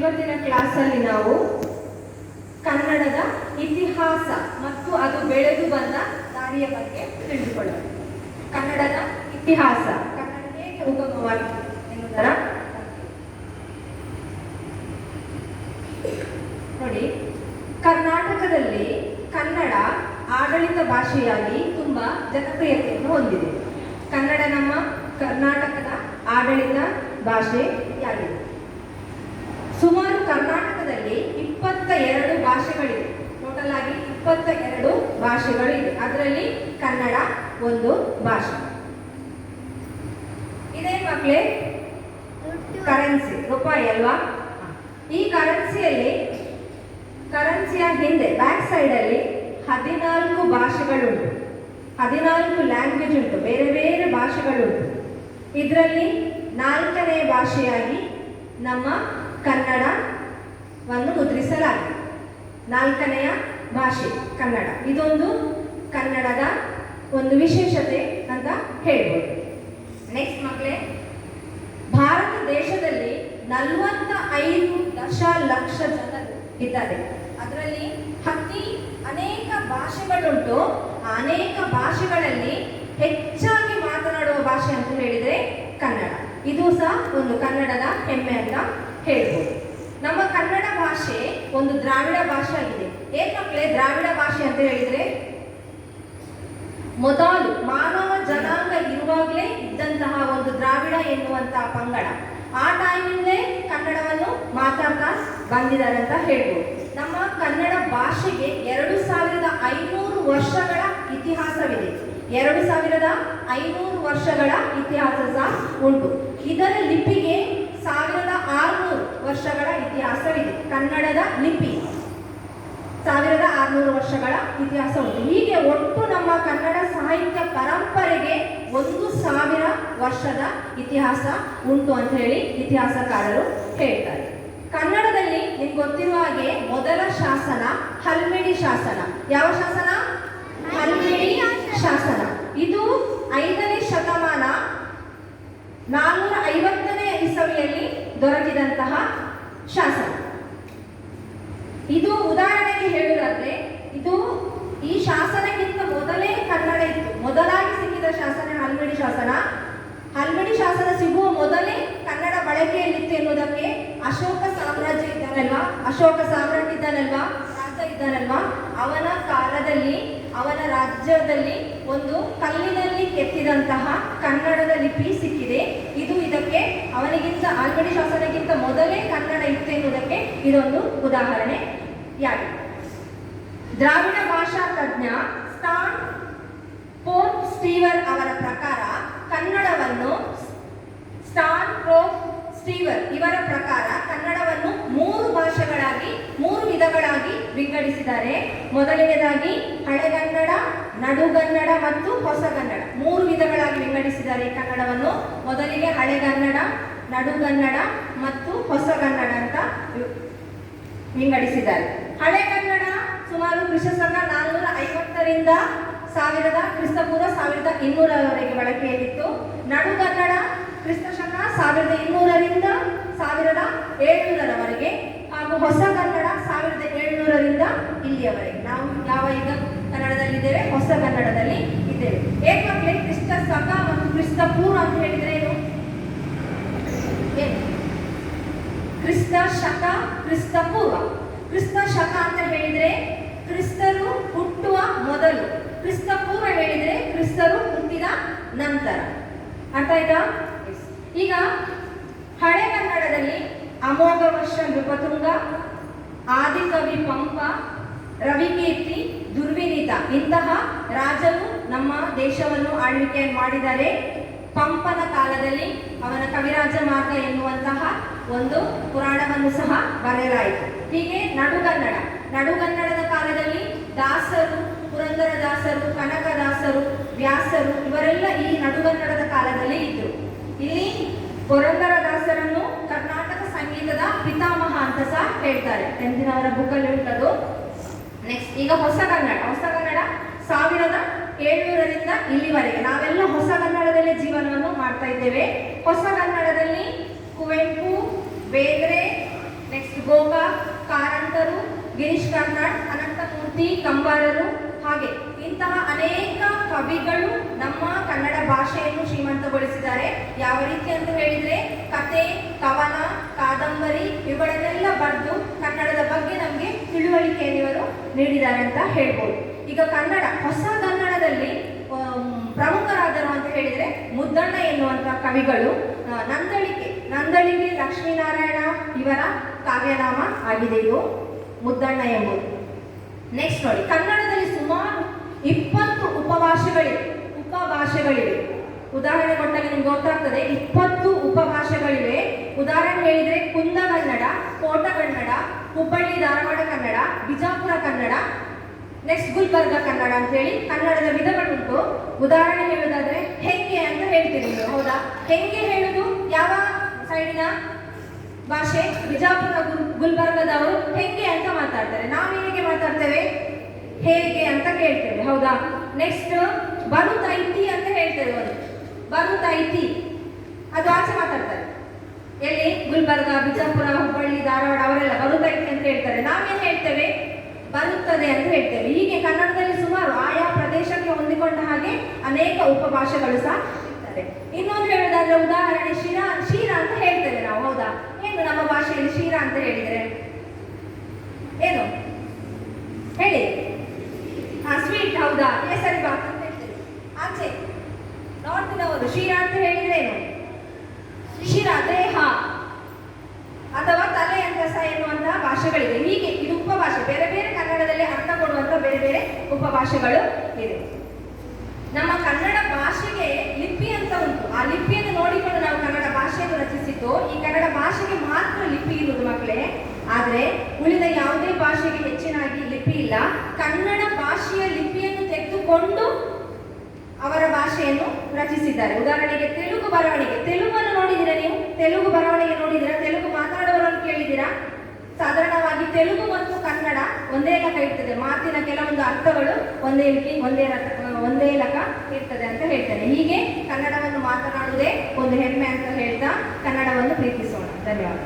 ಇವತ್ತಿನ ಕ್ಲಾಸಲ್ಲಿ ನಾವು ಕನ್ನಡದ ಇತಿಹಾಸ ಮತ್ತು ಅದು ಬೆಳೆದು ಬಂದ ದಾರಿಯ ಬಗ್ಗೆ ತಿಳಿದುಕೊಳ್ಳೋಣ. ಕನ್ನಡದ ಇತಿಹಾಸ, ಕನ್ನಡ ಹೇಗೆ ಉಗಮವಾಯಿತು ಎನ್ನುವುದರ ನೋಡಿ. ಕರ್ನಾಟಕದಲ್ಲಿ ಕನ್ನಡ ಆಡಳಿತ ಭಾಷೆಯಾಗಿ ತುಂಬಾ ಜನಪ್ರಿಯತೆಯನ್ನು ಹೊಂದಿದೆ. ಕನ್ನಡ ನಮ್ಮ ಕರ್ನಾಟಕದ ಆಡಳಿತ ಭಾಷೆಯಾಗಿದೆ. ಸುಮಾರು ಕರ್ನಾಟಕದಲ್ಲಿ 22 ಭಾಷೆಗಳಿವೆ. ಟೋಟಲ್ ಆಗಿ 22 ಭಾಷೆಗಳು ಇದೆ. ಅದರಲ್ಲಿ ಕನ್ನಡ ಒಂದು ಭಾಷೆ. ಇದೇ ಮಕ್ಕಳೇ ಕರೆನ್ಸಿ, ರೂಪಾಯಿ ಅಲ್ವಾ? ಈ ಕರೆನ್ಸಿಯ ಹಿಂದೆ ಬ್ಯಾಕ್ ಸೈಡ್ ಅಲ್ಲಿ 14 ಭಾಷೆಗಳುಂಟು, 14 ಲ್ಯಾಂಗ್ವೇಜ್ ಉಂಟು, ಬೇರೆ ಬೇರೆ ಭಾಷೆಗಳುಂಟು. ಇದರಲ್ಲಿ 4ನೇ ಭಾಷೆಯಾಗಿ ನಮ್ಮ ಕನ್ನಡವನ್ನು ಮುದ್ರಿಸಲಾಗಿದೆ. 4ನೆಯ ಭಾಷೆ ಕನ್ನಡ. ಇದೊಂದು ಕನ್ನಡದ ಒಂದು ವಿಶೇಷತೆ ಅಂತ ಹೇಳ್ಬೋದು. ನೆಕ್ಸ್ಟ್ ಮಕ್ಕಳೇ, ಭಾರತ ದೇಶದಲ್ಲಿ 45 ದಶಲಕ್ಷ ಜನರು ಇದ್ದಾರೆ. ಅದರಲ್ಲಿ ಅನೇಕ ಭಾಷೆಗಳುಂಟು. ಅನೇಕ ಭಾಷೆಗಳಲ್ಲಿ ಹೆಚ್ಚಾಗಿ ಮಾತನಾಡುವ ಭಾಷೆ ಅಂತ ಹೇಳಿದ್ರೆ ಕನ್ನಡ. ಇದು ಸಹ ಒಂದು ಕನ್ನಡದ ಹೆಮ್ಮೆ ಅಂತ ಹೇಳ್ಬೋದು. ನಮ್ಮ ಕನ್ನಡ ಭಾಷೆ ಒಂದು ದ್ರಾವಿಡ ಭಾಷೆ ಆಗಿದೆ. ಏನ್ ಮಕ್ಕಳೇ ದ್ರಾವಿಡ ಭಾಷೆ ಅಂತ ಹೇಳಿದ್ರೆ, ಮೊದಲು ಮಾನವ ಜನಾಂಗ ಇರುವಾಗಲೇ ಇದ್ದಂತಹ ಒಂದು ದ್ರಾವಿಡ ಎನ್ನುವಂತಹ ಪಂಗಡ ಆ ಟೈಮಿಂದಲೇ ಕನ್ನಡವನ್ನು ಮಾತಾಡ್ತಾ ಬಂದಿದ್ದಾರೆ ಅಂತ ಹೇಳ್ಬೋದು. ನಮ್ಮ ಕನ್ನಡ ಭಾಷೆಗೆ 2500 ವರ್ಷಗಳ ಇತಿಹಾಸವಿದೆ. 2500 ವರ್ಷಗಳ ಇತಿಹಾಸ ಸಹ ಉಂಟು. ಇದರ ಲಿಪಿಗೆ 1600 ವರ್ಷಗಳ ಇತಿಹಾಸವಿದೆ. ಕನ್ನಡದ ಲಿಪಿ 1600 ವರ್ಷಗಳ ಇತಿಹಾಸ ಉಂಟು. ಹೀಗೆ ಒಟ್ಟು ನಮ್ಮ ಕನ್ನಡ ಸಾಹಿತ್ಯ ಪರಂಪರೆಗೆ 1000 ವರ್ಷದ ಇತಿಹಾಸ ಉಂಟು ಅಂತ ಹೇಳಿ ಇತಿಹಾಸಕಾರರು ಹೇಳ್ತಾರೆ. ಕನ್ನಡದಲ್ಲಿ ನಿಮ್ಗೆ ಗೊತ್ತಿರುವ ಹಾಗೆ ಮೊದಲ ಶಾಸನ ಹಲ್ಮಿಡಿ ಶಾಸನ. ಯಾವ ಶಾಸನ? ಹಲ್ಮಿಡಿ ಶಾಸನ. ಇದು 5ನೇ ಶತಮಾನ 450ನೇ ಇಸವಿಯಲ್ಲಿ ದೊರಕಿದಂತಹ ಶಾಸನ. ಇದು ಉದಾಹರಣೆಗೆ ಹೇಳುವುದಾದ್ರೆ, ಈ ಶಾಸನಕ್ಕಿಂತ ಮೊದಲೇ ಕನ್ನಡ ಇತ್ತು. ಮೊದಲಾಗಿ ಸಿಕ್ಕಿದ ಶಾಸನ ಹಲ್ಮಿಡಿ ಶಾಸನ. ಹಲ್ಮಿಡಿ ಶಾಸನ ಸಿಗುವ ಮೊದಲೇ ಕನ್ನಡ ಬಳಕೆಯಲ್ಲಿತ್ತು ಎನ್ನುವುದಕ್ಕೆ ಅಶೋಕ ಸಾಮ್ರಾಜ್ಯ ಇದ್ದಾನಲ್ವಾ, ಅಶೋಕ ಸಾಮ್ರಾಟ್ ಇದ್ದಾನಲ್ವಾ, ರಾಜ ಇದ್ದಾನಲ್ವಾ, ಅವನ ಕಾಲದಲ್ಲಿ ಅವನ ರಾಜ್ಯದಲ್ಲಿ ಒಂದು ಕಲ್ಲಿನಲ್ಲಿ ಕೆತ್ತಿದಂತಹ ಕನ್ನಡದ ಲಿಪಿ ಸಿಕ್ಕಿದೆ. ಇದಕ್ಕೆ ಅವನಿಗಿಂತ ಹಲ್ಮಿಡಿ ಶಾಸನಕ್ಕಿಂತ ಮೊದಲೇ ಕನ್ನಡ ಇತ್ತು ಎನ್ನುವುದಕ್ಕೆ ಇದೊಂದು ಉದಾಹರಣೆಯಾಗಿದೆ. ದ್ರಾವಿಡ ಭಾಷಾ ತಜ್ಞ ಸ್ಟಾನ್ ಪೋಪ್ ಸ್ಟೀವರ್ ಅವರ ಪ್ರಕಾರ ಕನ್ನಡವನ್ನು ಇವರ ಪ್ರಕಾರ ಕನ್ನಡವನ್ನು 3 ಭಾಷೆಗಳಾಗಿ 3 ವಿಧಗಳಾಗಿ ವಿಂಗಡಿಸಿದ್ದಾರೆ. ಮೊದಲನೇದಾಗಿ ಹಳೆಗನ್ನಡ, ನಡುಗನ್ನಡ ಮತ್ತು ಹೊಸಗನ್ನಡ 3 ವಿಧಗಳಾಗಿ ವಿಂಗಡಿಸಿದ್ದಾರೆ. ಈ ಕನ್ನಡವನ್ನು ಮೊದಲಿಗೆ ಹಳೆಗನ್ನಡ, ನಡುಗನ್ನಡ ಮತ್ತು ಹೊಸಗನ್ನಡ ಅಂತ ವಿಂಗಡಿಸಿದ್ದಾರೆ. ಹಳೆಗನ್ನಡ ಸುಮಾರು ಕ್ರಿಸ್ತಶಕ 450ರಿಂದ 1000 ಕ್ರಿಸ್ತಪೂರ್ವ 1200ರವರೆಗೆ ಬಳಕೆಯಲ್ಲಿತ್ತು. ನಡುಗನ್ನಡ ಕ್ರಿಸ್ತಶಕ 1200ರಿಂದ 1700ರವರೆಗೆ ಹಾಗೂ ಹೊಸಗನ್ನಡ 1700ರಿಂದ ಇಲ್ಲಿಯವರೆಗೆ. ನಾವು ಈಗ ಕನ್ನಡದಲ್ಲಿದ್ದೇವೆ, ಹೊಸ ಕನ್ನಡದಲ್ಲಿ ಇದ್ದೇವೆ. ಏಕಮಕ್ಕಳೇ ಕ್ರಿಸ್ತಶಕ ಮತ್ತು ಕ್ರಿಸ್ತಪೂರ್ವ ಅಂತ ಹೇಳಿದ್ರೆ ಏನು? ಕ್ರಿಸ್ತಶಕ, ಕ್ರಿಸ್ತಪೂರ್ವ. ಕ್ರಿಸ್ತಶಕ ಅಂತ ಹೇಳಿದ್ರೆ ಕ್ರಿಸ್ತರು ಹುಟ್ಟುವ ಮೊದಲು, ಕ್ರಿಸ್ತಪೂರ್ವ ಹೇಳಿದ್ರೆ ಕ್ರಿಸ್ತರು ಹುಟ್ಟಿದ ನಂತರ. ಅರ್ಥ ಆಯ್ತಾ? ಈಗ ಹಳೆಗನ್ನಡದಲ್ಲಿ ಅಮೋಘವರ್ಷ ನೃಪತುಂಗ, ಆದಿಕವಿ ಪಂಪ, ರವಿಕೀರ್ತಿ, ದುರ್ವಿನೀತ ಇಂತಹ ರಾಜರು ನಮ್ಮ ದೇಶವನ್ನು ಆಳ್ವಿಕೆ ಮಾಡಿದ್ದಾರೆ. ಪಂಪನ ಕಾಲದಲ್ಲಿ ಅವನ ಕವಿರಾಜ ಮಾರ್ಗ ಎನ್ನುವಂತಹ ಒಂದು ಪುರಾಣವನ್ನು ಸಹ ಬರೆಯಲಾಯಿತು. ಹೀಗೆ ನಡುಗನ್ನಡದ ಕಾಲದಲ್ಲಿ ದಾಸರು, ಪುರಂದರದಾಸರು, ಕನಕದಾಸರು, ವ್ಯಾಸರು ಇವರೆಲ್ಲ ಈ ನಡುಗನ್ನಡದ ಕಾಲದಲ್ಲಿ ಇದ್ದರು. ಇಲ್ಲಿ ಪುರಂದರದಾಸರನ್ನು ಕರ್ನಾಟಕ ಸಂಗೀತದ ಪಿತಾಮಹ ಅಂತ ಸಹ ಹೇಳ್ತಾರೆ. 10ನೇ ಬುಕ್ಕಲ್ಲಿ ಉಂಟದು. ನೆಕ್ಸ್ಟ್ ಈಗ ಹೊಸಗನ್ನಡ 1700ರಿಂದ ಇಲ್ಲಿವರೆಗೆ ನಾವೆಲ್ಲ ಹೊಸಗನ್ನಡದಲ್ಲೇ ಜೀವನವನ್ನು ಮಾಡ್ತಾ ಇದ್ದೇವೆ. ಹೊಸಗನ್ನಡದಲ್ಲಿ ಕುವೆಂಪು, ಬೇಂದ್ರೆ, ನೆಕ್ಸ್ಟ್ ಮುಕ್ತಿ ಕಂಬಾರರು, ಹಾಗೆ ಇಂತಹ ಅನೇಕ ಕವಿಗಳು ನಮ್ಮ ಕನ್ನಡ ಭಾಷೆಯನ್ನು ಶ್ರೀಮಂತಗೊಳಿಸಿದ್ದಾರೆ. ಯಾವ ರೀತಿ ಅಂತ ಹೇಳಿದ್ರೆ ಕತೆ, ಕವನ, ಕಾದಂಬರಿ ಇವುಗಳನ್ನೆಲ್ಲ ಬರೆದು ಕನ್ನಡದ ಬಗ್ಗೆ ನಮಗೆ ತಿಳುವಳಿಕೆಯನ್ನು ಇವರು ನೀಡಿದ್ದಾರೆ ಅಂತ ಹೇಳ್ಬೋದು. ಈಗ ಕನ್ನಡ, ಹೊಸ ಕನ್ನಡದಲ್ಲಿ ಪ್ರಮುಖರಾದರು ಅಂತ ಹೇಳಿದ್ರೆ ಮುದ್ದಣ್ಣ ಎನ್ನುವಂತ ಕವಿಗಳು. ನಂದಳಿಕೆ ಲಕ್ಷ್ಮೀನಾರಾಯಣ ಇವರ ಕಾವ್ಯನಾಮ ಆಗಿದೆ ಇದು ಮುದ್ದಣ್ಣ ಎಂಬುದು. ನೆಕ್ಸ್ಟ್ ನೋಡಿ, ಕನ್ನಡದಲ್ಲಿ ಸುಮಾರು 20 ಉಪಭಾಷೆಗಳಿವೆ. ಉದಾಹರಣೆ ಕೊಟ್ಟಾಗ ನಿಮ್ಗೆ ಗೊತ್ತಾಗ್ತದೆ, 20 ಉಪಭಾಷೆಗಳಿವೆ. ಉದಾಹರಣೆ ಹೇಳಿದ್ರೆ ಕುಂದಕನ್ನಡ, ಕೋಟಕನ್ನಡ, ಹುಬ್ಬಳ್ಳಿ ಧಾರವಾಡ ಕನ್ನಡ, ಬಿಜಾಪುರ ಕನ್ನಡ, ನೆಕ್ಸ್ಟ್ ಗುಲ್ಬರ್ಗ ಕನ್ನಡ ಅಂತ ಹೇಳಿ ಕನ್ನಡದ ವಿಧಗಳುಂಟು. ಉದಾಹರಣೆ ಹೇಳುವುದಾದ್ರೆ ಹೆಂಗೆ ಅಂತ ಹೇಳ್ತೀರಿ ನೀವು, ಹೌದಾ? ಹೆಂಗೆ ಹೇಳುದು ಯಾವ ಸೈಡಿನ ಭಾಷೆ? ಬಿಜಾಪುರ ಗುಲ್ಬರ್ಗದವರು ಹೆಂಗೆ ಅಂತ ಮಾತಾಡ್ತಾರೆ. ನಾವು ಹೇಗೆ ಮಾತಾಡ್ತೇವೆ? ಹೇಗೆ ಅಂತ ಕೇಳ್ತೇವೆ, ಹೌದಾ? ನೆಕ್ಸ್ಟ್ ಬರುತ್ತೈತಿ ಅಂತ ಹೇಳ್ತೇವೆ. ಒಂದು ಬರುತ್ತೈತಿ ಅದು ಆಚೆ ಮಾತಾಡ್ತಾರೆ. ಎಲ್ಲಿ? ಗುಲ್ಬರ್ಗ, ಬಿಜಾಪುರ, ಹುಬ್ಬಳ್ಳಿ, ಧಾರವಾಡ ಅವರೆಲ್ಲ ಬರುತ್ತೈತಿ ಅಂತ ಹೇಳ್ತಾರೆ. ನಾವೇನು ಹೇಳ್ತೇವೆ? ಬರುತ್ತದೆ ಅಂತ ಹೇಳ್ತೇವೆ. ಹೀಗೆ ಕನ್ನಡದಲ್ಲಿ ಸುಮಾರು ಆಯಾ ಪ್ರದೇಶಕ್ಕೆ ಹೊಂದಿಕೊಂಡ ಹಾಗೆ ಅನೇಕ ಉಪಭಾಷೆಗಳು ಸಹ ಇರ್ತದೆ. ಇನ್ನೊಂದು ಹೇಳೋದಾದ್ರೆ ಉದಾಹರಣೆ ಶೀರ ಅಂತ ಹೇಳ್ತೇವೆ ನಾವು, ಹೌದಾ? ಏನು ನಮ್ಮ ಭಾಷೆಯಲ್ಲಿ ಶೀರ ಅಂತ ಹೇಳಿದ್ರೆ ಏನು ಹೇಳಿ? ಸ್ವೀಟ್, ಹೌದಾ? ಕೇಸರಿ ಬಾತ್ ಅಂತ ಹೇಳ್ತೇವೆ. ಆಚೆ ನಾರ್ತಿನವರು ಶೀರ ಅಂತ ಹೇಳಿದ್ರೆ ಏನು? ಶಿರ ದೇಹ ಅಥವಾ ತಲೆ ಅಂತ ಸಹ ಎನ್ನುವಂತಹ ಭಾಷೆಗಳಿದೆ. ಹೀಗೆ ಇದು ಉಪಭಾಷೆ, ಬೇರೆ ಬೇರೆ ಕನ್ನಡದಲ್ಲಿ ಅರ್ಥ ಕೊಡುವಂತಹ ಬೇರೆ ಬೇರೆ ಉಪಭಾಷೆಗಳು ಇದೆ. ನಮ್ಮ ಕನ್ನಡ ಭಾಷೆಗೆ ಲಿಪಿ ಅಂತ ಉಂಟು. ಆ ಲಿಪಿಯನ್ನು ನೋಡಿಕೊಂಡು ನಾವು ಕನ್ನಡ ಭಾಷೆಯನ್ನು ರಚಿಸಿದ್ದು. ಈ ಕನ್ನಡ ಭಾಷೆಗೆ ಮಾತ್ರ ಲಿಪಿ ಇರುವುದು ಮಕ್ಕಳೇ, ಆದ್ರೆ ಉಳಿದ ಯಾವುದೇ ಭಾಷೆಗೆ ಹೆಚ್ಚಿನಾಗಿ ಲಿಪಿ ಇಲ್ಲ. ಕನ್ನಡ ಭಾಷೆಯ ಲಿಪಿಯನ್ನು ತೆಗೆದುಕೊಂಡು ಅವರ ಭಾಷೆಯನ್ನು ರಚಿಸಿದ್ದಾರೆ. ಉದಾಹರಣೆಗೆ ತೆಲುಗು ಬರವಣಿಗೆ, ತೆಲುಗನ್ನು ನೋಡಿದ್ದೀರಾ ನೀವು? ತೆಲುಗು ಬರವಣಿಗೆ ನೋಡಿದ್ದೀರಾ? ತೆಲುಗು ಮಾತನಾಡುವವರನ್ನು ಕೇಳಿದ್ದೀರಾ? ಸಾಧಾರಣವಾಗಿ ತೆಲುಗು ಮತ್ತು ಕನ್ನಡ ಒಂದೇ ಲಕ ಇರ್ತದೆ. ಮಾತಿನ ಕೆಲವೊಂದು ಅರ್ಥಗಳು ಒಂದೇ ಲಕ ಇರ್ತದೆ ಅಂತ ಹೇಳ್ತೇನೆ. ಹೀಗೆ ಕನ್ನಡವನ್ನು ಮಾತನಾಡುವುದೇ ಒಂದು ಹೆಮ್ಮೆ ಅಂತ ಹೇಳ್ತಾ ಕನ್ನಡವನ್ನು ಪ್ರೀತಿಸೋಣ. ಧನ್ಯವಾದ.